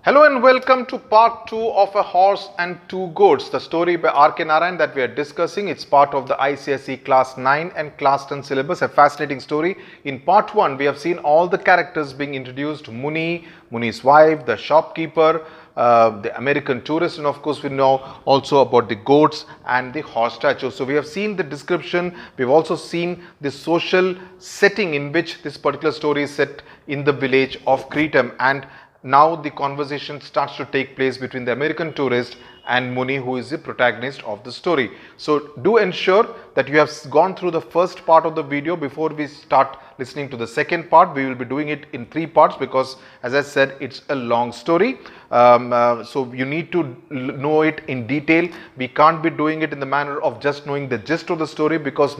Hello and welcome to part 2 of A Horse and Two Goats, the story by RK Narayan that we are discussing. It's part of the ICSE class 9 and class 10 syllabus, a fascinating story. In part 1, we have seen all the characters being introduced: Muni, Muni's wife, the shopkeeper, the American tourist, and of course we know also about the goats and the horse statue. So we have seen the description, we've also seen the social setting in which this particular story is set in the village of Kritam, and now the conversation starts to take place between the American tourist and Muni, who is the protagonist of the story. So do ensure that you have gone through the first part of the video before we start listening to the second part. We will be doing it in 3 parts because, as I said, it's a long story. So you need to know it in detail. We can't be doing it in the manner of just knowing the gist of the story, because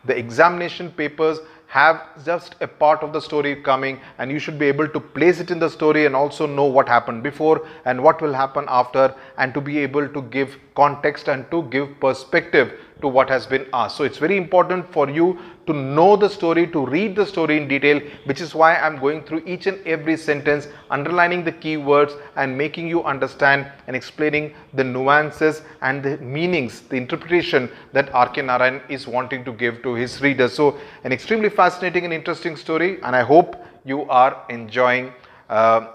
the examination papers have just a part of the story coming, and you should be able to place it in the story and also know what happened before and what will happen after, and to be able to give context and to give perspective to what has been asked. So it's very important for you to know the story, to read the story in detail, which is why I'm going through each and every sentence, underlining the key words and making you understand and explaining the nuances and the meanings, the interpretation that RK Narayan is wanting to give to his readers. So an extremely fascinating and interesting story, and I hope you are enjoying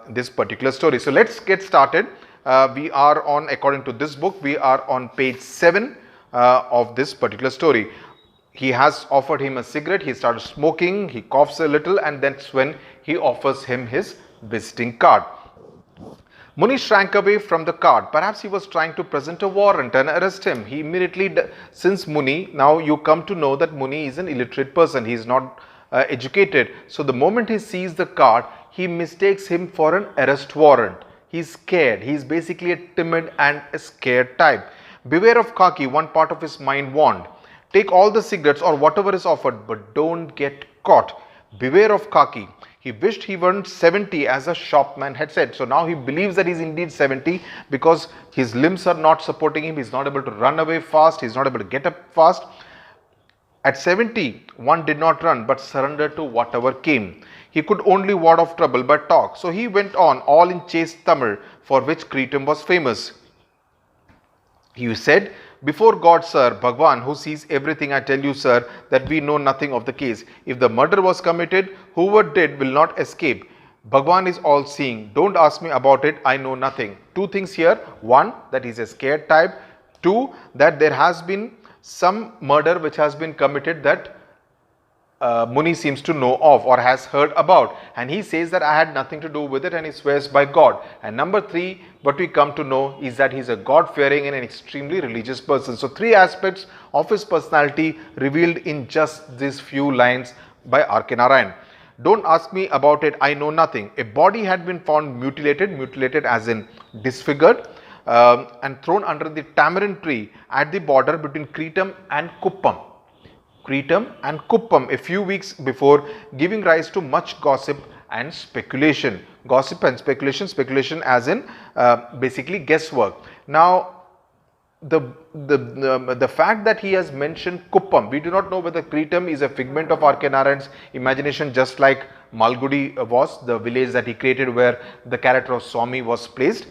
this particular story. So let's get started. We are on, according to this book, we are on page 7 of this particular story. He has offered him a cigarette, he started smoking, he coughs a little, and that's when he offers him his visiting card. Muni shrank away from the card. Perhaps he was trying to present a warrant and arrest him. He immediately, since Muni, now you come to know that Muni is an illiterate person, he is not educated. So the moment he sees the card, he mistakes him for an arrest warrant. He's scared. He's basically a timid and a scared type. Beware of khaki, one part of his mind warned. Take all the cigarettes or whatever is offered, but don't get caught. Beware of khaki. He wished he weren't 70, as a shopman had said. So now he believes that he's indeed 70 because his limbs are not supporting him. He's not able to run away fast. He's not able to get up fast. At 70, one did not run but surrendered to whatever came. He could only ward off trouble by talk. So he went on, all in chaste Tamil, for which Kritam was famous. He said, "Before God, sir, Bhagwan, who sees everything, I tell you, sir, that we know nothing of the case. If the murder was committed, whoever did will not escape. Bhagwan is all seeing. Don't ask me about it. I know nothing." 2 things here. 1, that he's a scared type. 2, that there has been some murder which has been committed that Muni seems to know of or has heard about, and he says that I had nothing to do with it, and he swears by God. And number 3, what we come to know is that he's a God-fearing and an extremely religious person. So 3 aspects of his personality revealed in just these few lines by RK Narayan. Don't ask me about it, I know nothing. A body had been found mutilated as in disfigured, and thrown under the tamarind tree at the border between Kritam and Kuppam. A few weeks before, giving rise to much gossip and speculation. Gossip and speculation as in basically guesswork. Now, the fact that he has mentioned Kuppam, we do not know whether Kritam is a figment of RK Narayan's imagination, just like Malgudi was, the village that he created where the character of Swami was placed.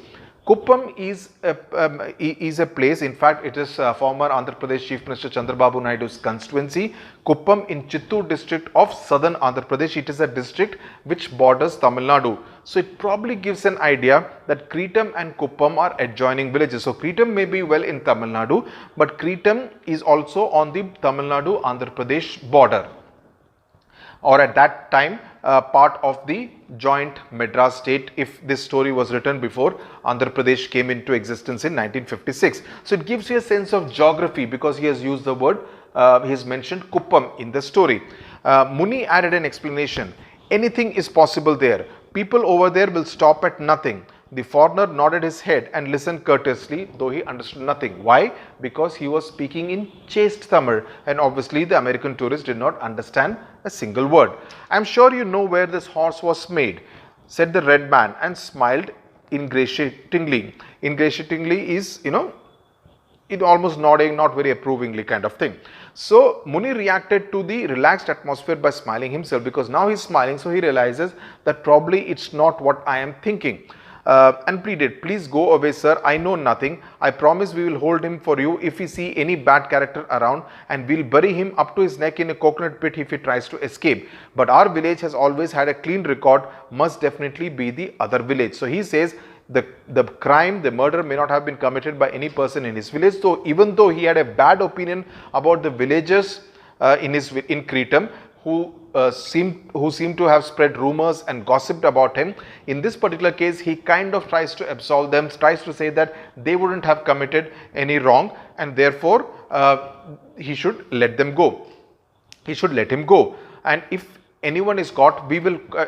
Kuppam is a place, in fact it is former Andhra Pradesh Chief Minister Chandrababu Naidu's constituency. Kuppam in Chittoor district of southern Andhra Pradesh. It is a district which borders Tamil Nadu. So it probably gives an idea that Kritam and Kuppam are adjoining villages. So Kritam may be well in Tamil Nadu, but Kritam is also on the Tamil Nadu Andhra Pradesh border, or at that time part of the joint Madras state, if this story was written before Andhra Pradesh came into existence in 1956. So it gives you a sense of geography because he has used the word, he has mentioned Kuppam in the story. Muni added an explanation. Anything is possible there. People over there will stop at nothing. The foreigner nodded his head and listened courteously, though he understood nothing. Why? Because he was speaking in chaste Tamil, and obviously the American tourist did not understand a single word. "I am sure you know where this horse was made," said the red man, and smiled ingratiatingly. Ingratiatingly is, it almost nodding, not very approvingly kind of thing. So Muni reacted to the relaxed atmosphere by smiling himself, because now he's smiling, so he realizes that probably it's not what I am thinking. and pleaded, "Please go away, sir. I know nothing. I promise we will hold him for you if we see any bad character around, and we'll bury him up to his neck in a coconut pit if he tries to escape. But our village has always had a clean record, must definitely be the other village." So he says the crime, the murder may not have been committed by any person in his village. So even though he had a bad opinion about the villagers in Kritam, who seemed to have spread rumors and gossiped about him, in this particular case he kind of tries to absolve them, tries to say that they wouldn't have committed any wrong, and therefore he should let them go. He should let him go. And if anyone is caught,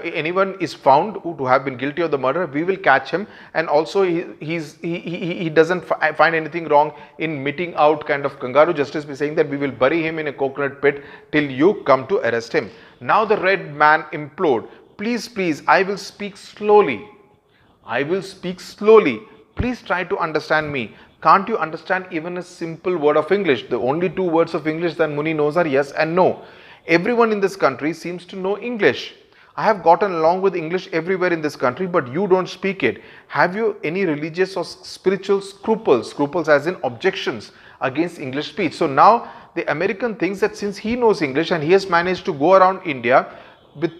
anyone is found to have been guilty of the murder, we will catch him. And also he doesn't find anything wrong in meting out kind of kangaroo justice by saying that we will bury him in a coconut pit till you come to arrest him. Now the red man implored, "Please, please, I will speak slowly. I will speak slowly. Please try to understand me. Can't you understand even a simple word of English?" The only two words of English that Muni knows are yes and no. "Everyone in this country seems to know English. I have gotten along with English everywhere in this country, but you don't speak it. Have you any religious or spiritual scruples?" Scruples as in objections against English speech. So now the American thinks that since he knows English and he has managed to go around India with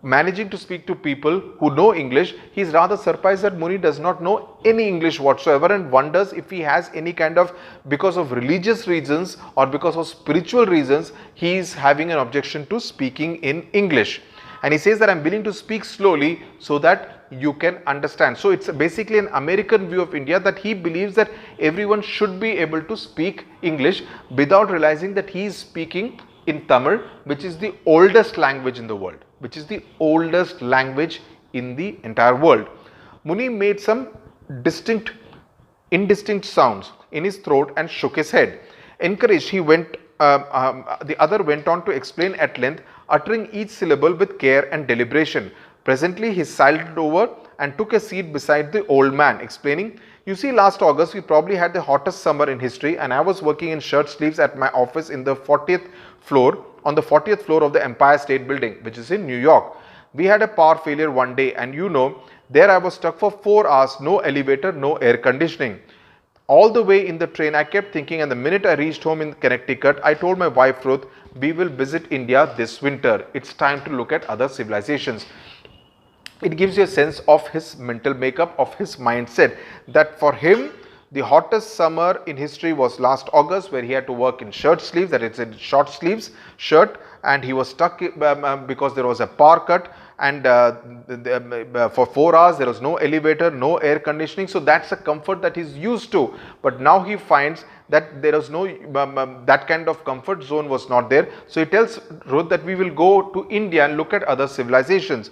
managing to speak to people who know English, he is rather surprised that Muni does not know any English whatsoever, and wonders if he has any kind of, because of religious reasons or because of spiritual reasons, he is having an objection to speaking in English. And he says that I'm willing to speak slowly so that you can understand. So it's basically an American view of India, that he believes that everyone should be able to speak English without realizing that he is speaking in Tamil, which is the oldest language in the world, which is the oldest language in the entire world. Muni made some indistinct sounds in his throat and shook his head. Encouraged, the other went on to explain at length, uttering each syllable with care and deliberation. Presently he sidled over and took a seat beside the old man, explaining, "You see, last August we probably had the hottest summer in history, and I was working in shirt sleeves at my office in the 40th floor, on the 40th floor of the Empire State Building, which is in New York. We had a power failure one day, and there I was stuck for 4 hours, no elevator, no air conditioning. All the way in the train I kept thinking, and the minute I reached home in Connecticut, I told my wife Ruth, we will visit India this winter. It's time to look at other civilizations." It gives you a sense of his mental makeup, of his mindset, that for him the hottest summer in history was last August, where he had to work in shirt sleeves, that is in short sleeves shirt, and he was stuck because there was a power cut, and for 4 hours there was no elevator, no air conditioning. So that's a comfort that he's used to, but now he finds that there was no that kind of comfort zone was not there. So he tells Ruth that we will go to India and look at other civilizations.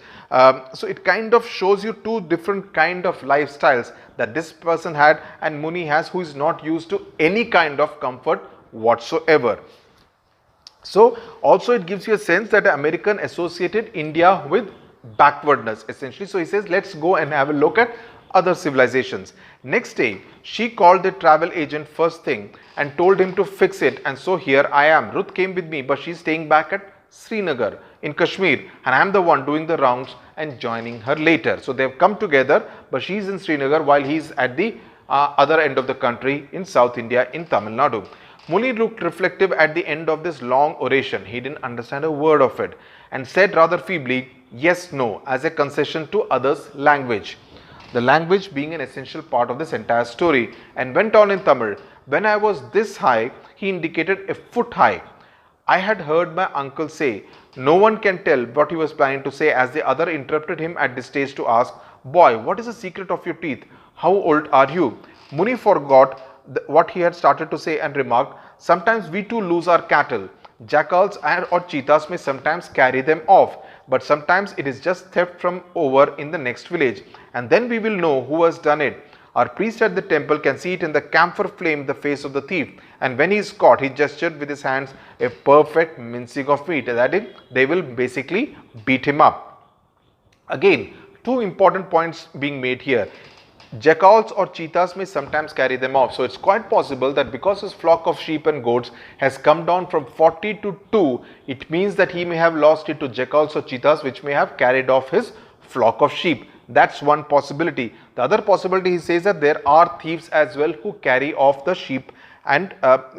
So it kind of shows you two different kind of lifestyles that this person had and Muni has, who is not used to any kind of comfort whatsoever. So also it gives you a sense that the American associated India with backwardness essentially. So he says, let's go and have a look at other civilizations. Next day, she called the travel agent first thing and told him to fix it, and so here I am. Ruth came with me, but she's staying back at Srinagar in Kashmir, and I am the one doing the rounds and joining her later. So they have come together, but she's in Srinagar while he's at the other end of the country in South India in Tamil Nadu. Muni looked reflective at the end of this long oration. He didn't understand a word of it and said rather feebly, yes, no, as a concession to others' language. The language being an essential part of this entire story, and went on in Tamil. When I was this high, he indicated a foot high. I had heard my uncle say. No one can tell what he was planning to say, as the other interrupted him at this stage to ask, boy, what is the secret of your teeth? How old are you? Muni forgot what he had started to say and remarked, sometimes we too lose our cattle. Jackals or cheetahs may sometimes carry them off, but sometimes it is just theft from over in the next village, and then we will know who has done it. Our priest at the temple can see it in the camphor flame, the face of the thief, and when he is caught, he gestured with his hands a perfect mincing of meat. That is, they will basically beat him up. Again, two important points being made here. Jackals or cheetahs may sometimes carry them off. So it's quite possible that because his flock of sheep and goats has come down from 40 to 2, it means that he may have lost it to jackals or cheetahs, which may have carried off his flock of sheep. That's one possibility. The other possibility, he says that there are thieves as well who carry off the sheep and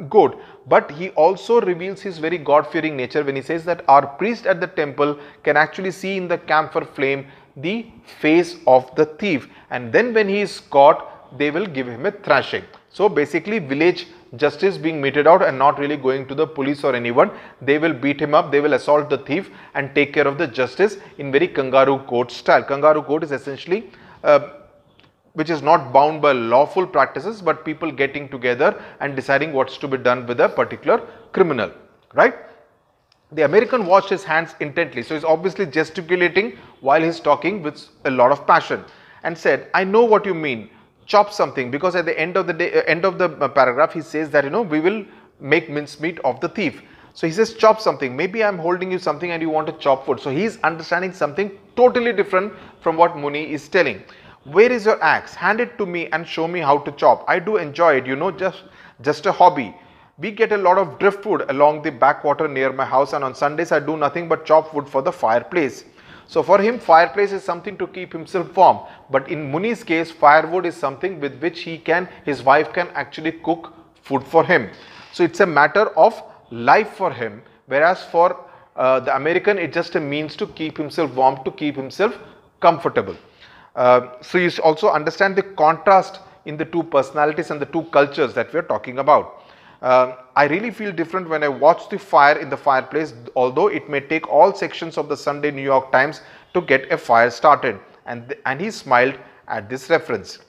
goat. But he also reveals his very God-fearing nature when he says that our priest at the temple can actually see in the camphor flame the face of the thief, and then when he is caught, they will give him a thrashing. So basically, village justice being meted out and not really going to the police or anyone. They will beat him up, they will assault the thief and take care of the justice in very kangaroo court style. Kangaroo court is essentially which is not bound by lawful practices, but people getting together and deciding what's to be done with a particular criminal, right? The American watched his hands intently, so he's obviously gesticulating while he's talking with a lot of passion, and said, I know what you mean, chop something, because at the end of the day, end of the paragraph, he says that, we will make mincemeat of the thief. So he says, chop something. Maybe I'm holding you something and you want to chop wood. So he's understanding something totally different from what Muni is telling. Where is your axe? Hand it to me and show me how to chop. I do enjoy it, just a hobby. We get a lot of driftwood along the backwater near my house, and on Sundays I do nothing but chop wood for the fireplace. So for him, fireplace is something to keep himself warm. But in Muni's case, firewood is something with which his wife can actually cook food for him. So it's a matter of life for him, whereas for the American, it's just a means to keep himself warm, to keep himself comfortable. So you also understand the contrast in the two personalities and the two cultures that we are talking about. I really feel different when I watch the fire in the fireplace, although it may take all sections of the Sunday New York Times to get a fire started. And he smiled at this reference.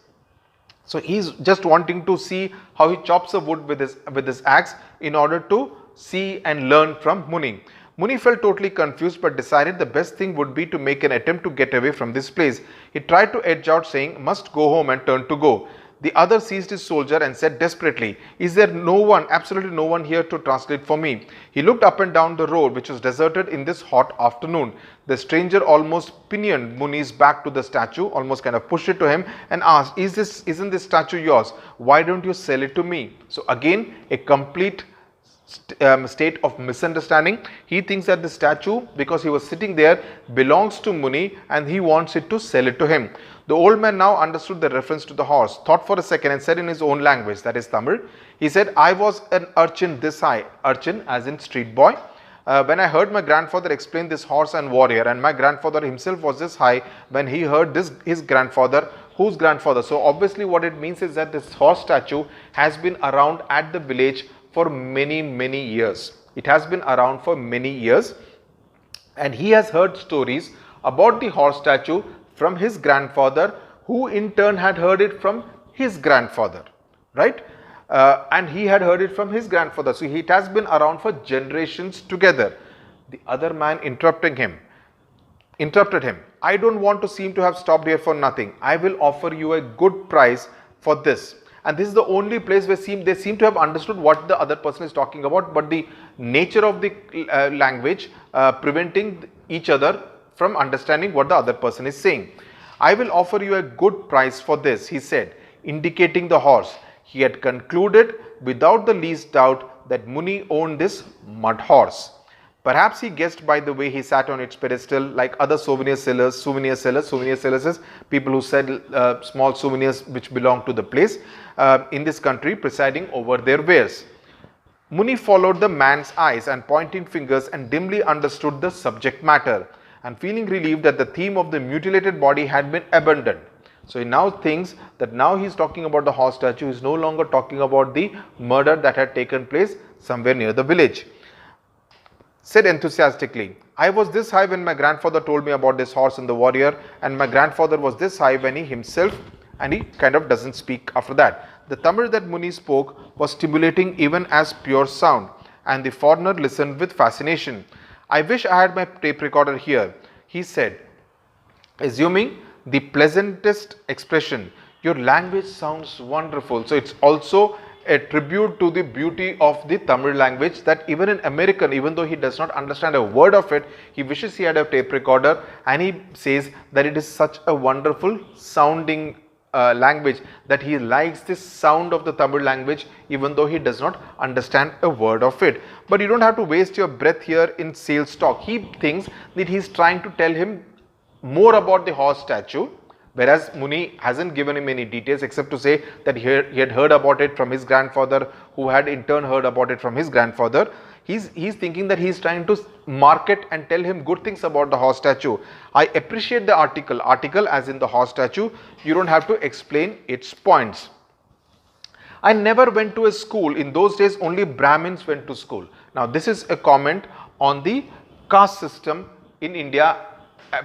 So he's just wanting to see how he chops the wood with his axe in order to see and learn from Muni. Muni felt totally confused, but decided the best thing would be to make an attempt to get away from this place. He tried to edge out, saying, must go home, and turned to go. The other seized his soldier and said desperately, is there no one, absolutely no one here to translate for me? He looked up and down the road, which was deserted in this hot afternoon. The stranger almost pinioned Muni's back to the statue, almost kind of pushed it to him, and asked, isn't this statue yours? Why don't you sell it to me? So again, a complete state of misunderstanding. He thinks that the statue, because he was sitting there, belongs to Muni and he wants it to sell it to him. The old man now understood the reference to the horse, thought for a second and said in his own language, that is Tamil, he said, I was an urchin this high, urchin as in street boy, when I heard my grandfather explain this horse and warrior, and my grandfather himself was this high when he heard this, his grandfather, whose grandfather. So obviously what it means is that this horse statue has been around at the village for many years. It has been around for many years, and he has heard stories about the horse statue from his grandfather, who in turn had heard it from his grandfather, right? And he had heard it from his grandfather. So it has been around for generations together. The other man interrupted him. I don't want to seem to have stopped here for nothing. I will offer you a good price for this. And this is the only place where they seem to have understood what the other person is talking about, but the nature of the language preventing each other from understanding what the other person is saying. I will offer you a good price for this, he said, indicating the horse. He had concluded without the least doubt that Muni owned this mud horse. Perhaps he guessed by the way he sat on its pedestal, like other souvenir sellers. Souvenir sellers is people who sell small souvenirs which belong to the place in this country, presiding over their wares. Muni followed the man's eyes and pointing fingers and dimly understood the subject matter, and feeling relieved that the theme of the mutilated body had been abandoned. So he now thinks that now he is talking about the horse statue, he is no longer talking about the murder that had taken place somewhere near the village. Said enthusiastically, I was this high when my grandfather told me about this horse and the warrior, and my grandfather was this high when he himself, and he kind of doesn't speak after that. The Tamil that Muni spoke was stimulating even as pure sound, and the foreigner listened with fascination. I wish I had my tape recorder here, he said, assuming the pleasantest expression. Your language sounds wonderful. So it's also a tribute to the beauty of the Tamil language, that even an American, even though he does not understand a word of it, he wishes he had a tape recorder, and he says that it is such a wonderful sounding language, that he likes this sound of the Tamil language even though he does not understand a word of it. But you don't have to waste your breath here in sales talk. He thinks that he is trying to tell him more about the horse statue, Whereas Muni hasn't given him any details except to say that he had heard about it from his grandfather, who had in turn heard about it from his grandfather. He's thinking that he's trying to market and tell him good things about the horse statue. I appreciate the article as in the horse statue. You don't have to explain its points. I never went to a school. In those days, only Brahmins went to school. Now, this is a comment on the caste system in India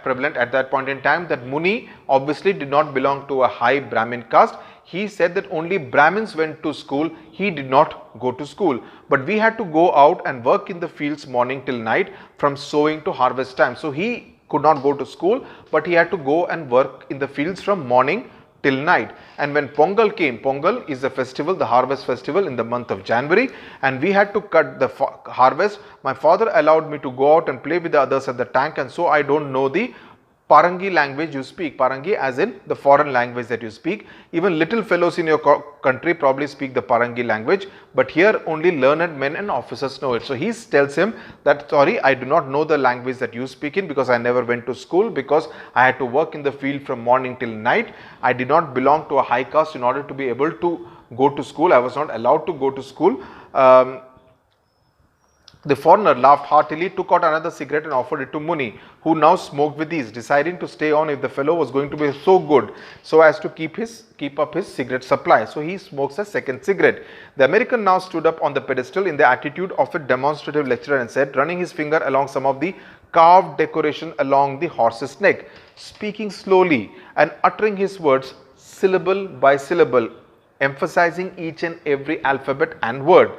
prevalent at that point in time, that Muni obviously did not belong to a high Brahmin caste. He said that only Brahmins went to school. He did not go to school. But we had to go out and work in the fields morning till night, from sowing to harvest time. So, he could not go to school, but he had to go and work in the fields from morning till night. And when Pongal came, Pongal is a festival, the harvest festival in the month of January, and we had to cut the harvest. My father allowed me to go out and play with the others at the tank, and so I don't know the Parangi language you speak. Parangi as in the foreign language that you speak. Even little fellows in your country probably speak the Parangi language, but here only learned men and officers know it. So he tells him that, sorry, I do not know the language that you speak in, because I never went to school, because I had to work in the field from morning till night. I did not belong to a high caste. In order to be able to go to school, I was not allowed to go to school. The foreigner laughed heartily, took out another cigarette and offered it to Muni, who now smoked with ease, deciding to stay on if the fellow was going to be so good so as to keep up his cigarette supply. So he smokes a second cigarette. The American now stood up on the pedestal in the attitude of a demonstrative lecturer and said, running his finger along some of the carved decoration along the horse's neck, speaking slowly and uttering his words syllable by syllable, emphasizing each and every alphabet and word.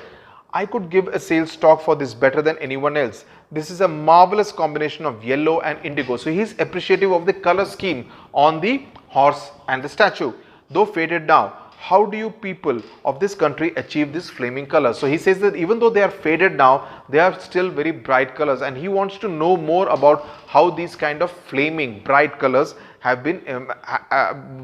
I could give a sales talk for this better than anyone else. This is a marvelous combination of yellow and indigo. So he is appreciative of the color scheme on the horse and the statue. Though faded now, how do you people of this country achieve this flaming color? So he says that even though they are faded now, they are still very bright colors, and he wants to know more about how these kind of flaming bright colors have been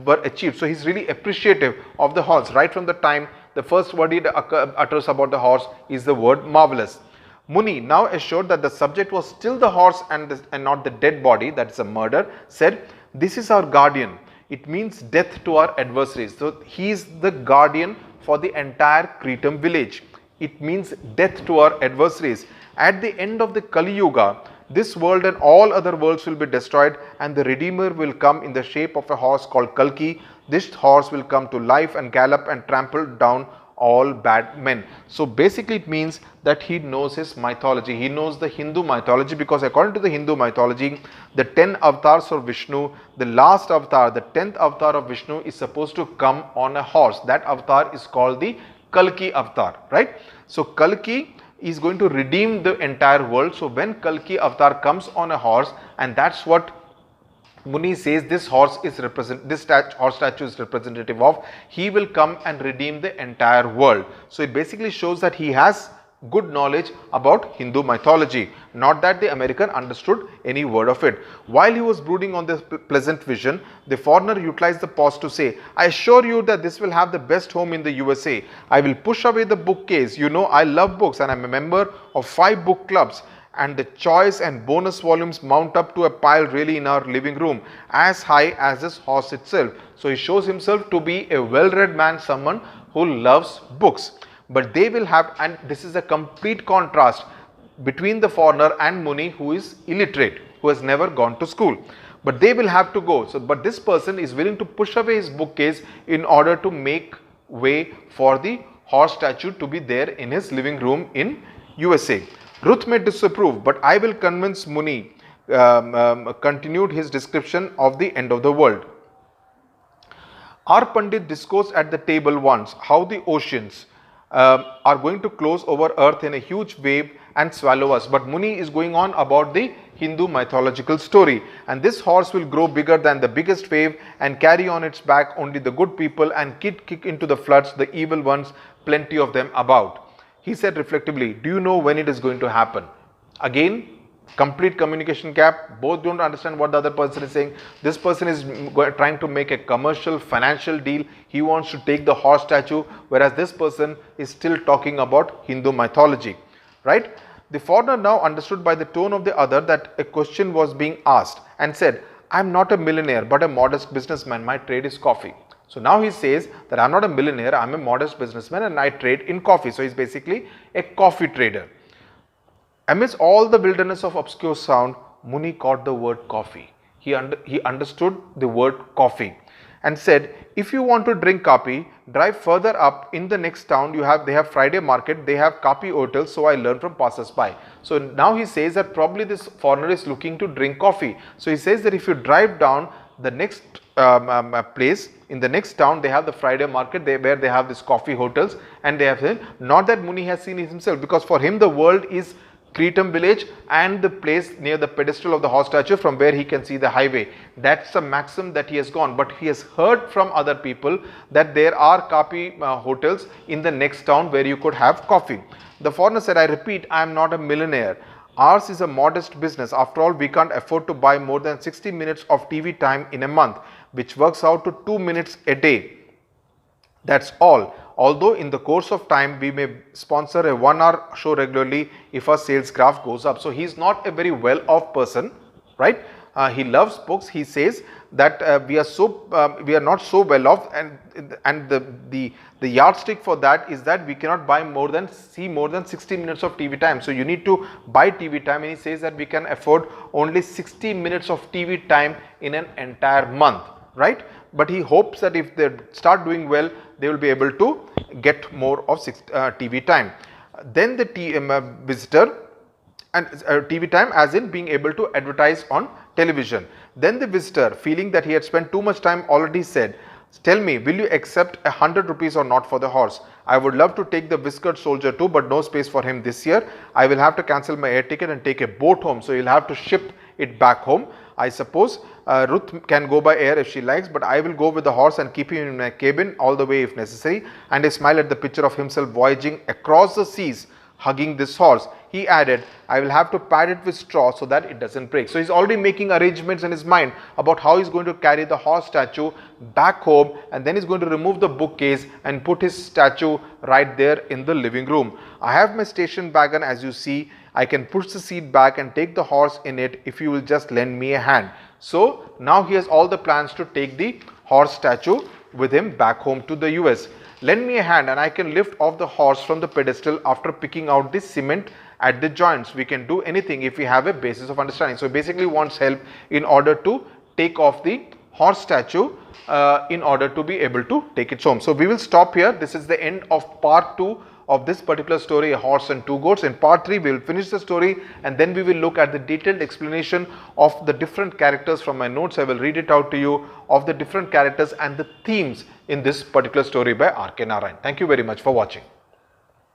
were achieved. So he's really appreciative of the horse right from the time the first word he utters about the horse is the word marvelous. Muni, now assured that the subject was still the horse and not the dead body, that is a murder, said, this is our guardian. It means death to our adversaries. So he is the guardian for the entire Kritam village. It means death to our adversaries. At the end of the Kali Yuga, this world and all other worlds will be destroyed, and the Redeemer will come in the shape of a horse called Kalki. This horse will come to life and gallop and trample down all bad men. So basically it means that he knows his mythology. He knows the Hindu mythology, because according to the Hindu mythology, the 10 avatars of Vishnu, the last avatar, the 10th avatar of Vishnu is supposed to come on a horse. That avatar is called the Kalki avatar, right? So Kalki is going to redeem the entire world. So when Kalki avatar comes on a horse, and that's what Muni says this horse is horse statue is representative of, he will come and redeem the entire world. So it basically shows that he has good knowledge about Hindu mythology, not that the American understood any word of it. While he was brooding on this pleasant vision, the foreigner utilized the pause to say, I assure you that this will have the best home in the USA. I will push away the bookcase. You know, I love books and I'm a member of 5 book clubs, and the choice and bonus volumes mount up to a pile really in our living room, as high as this horse itself. So he shows himself to be a well-read man, someone who loves books. But they will have, and this is a complete contrast between the foreigner and Muni, who is illiterate, who has never gone to school. But they will have to go. So, but this person is willing to push away his bookcase in order to make way for the horse statue to be there in his living room in USA. Ruth may disapprove, but I will convince Muni, continued his description of the end of the world. Our Pandit discoursed at the table once how the oceans are going to close over earth in a huge wave and swallow us. But Muni is going on about the Hindu mythological story, and this horse will grow bigger than the biggest wave and carry on its back only the good people and kick into the floods the evil ones, plenty of them about. He said reflectively, do you know when it is going to happen? Again, complete communication gap. Both don't understand what the other person is saying. This person is trying to make a commercial financial deal. He wants to take the horse statue, whereas this person is still talking about Hindu mythology, right? The foreigner now understood by the tone of the other that a question was being asked and said, I'm not a millionaire but a modest businessman. My trade is coffee. So now he says that I'm not a millionaire, I'm a modest businessman and I trade in coffee. So he's basically a coffee trader. Amidst all the wilderness of obscure sound, Muni caught the word coffee. He understood the word coffee and said, if you want to drink coffee, drive further up in the next town. They have Friday market, they have coffee hotels. So I learned from passers-by. So now he says that probably this foreigner is looking to drink coffee. So he says that if you drive down the next place, in the next town, they have the Friday market where they have this coffee hotels, and they have said, not that Muni has seen it himself, because for him the world is Kritam village and the place near the pedestal of the horse statue from where he can see the highway. That's a maxim that he has gone, but he has heard from other people that there are coffee hotels in the next town where you could have coffee. The foreigner said, I repeat, I am not a millionaire. Ours is a modest business. After all, we can't afford to buy more than 60 minutes of TV time in a month, which works out to 2 minutes a day. That's all. Although in the course of time, we may sponsor a 1-hour show regularly if our sales graph goes up. So he's not a very well-off person, right? He loves books. He says that we are not so well off, and the yardstick for that is that we cannot buy more than 60 minutes of TV time. So you need to buy TV time, and he says that we can afford only 60 minutes of TV time in an entire month, right? But he hopes that if they start doing well, they will be able to get more of TV time. Then the visitor and TV time as in being able to advertise on television. Then the visitor, feeling that he had spent too much time, already said, tell me, will you accept 100 rupees or not for the horse? I would love to take the whiskered soldier too, but no space for him this year. I will have to cancel my air ticket and take a boat home. So he'll have to ship it back home. I suppose Ruth can go by air if she likes, but I will go with the horse and keep him in my cabin all the way if necessary. And he smiled at the picture of himself voyaging across the seas, hugging this horse. He added, I will have to pad it with straw so that it doesn't break. So he's already making arrangements in his mind about how he's going to carry the horse statue back home, and then he's going to remove the bookcase and put his statue right there in the living room. I have my station wagon, as you see. I can push the seat back and take the horse in it if you will just lend me a hand. So now he has all the plans to take the horse statue with him back home to the US. Lend me a hand and I can lift off the horse from the pedestal after picking out the cement at the joints. We can do anything if we have a basis of understanding. So basically wants help in order to take off the horse statue in order to be able to take it home. So we will stop here. This is the end of part 2 of this particular story, A Horse and Two Goats. In part 3, we will finish the story and then we will look at the detailed explanation of the different characters. From my notes, I will read it out to you, of the different characters and the themes in this particular story by RK Narayan. Thank you very much for watching.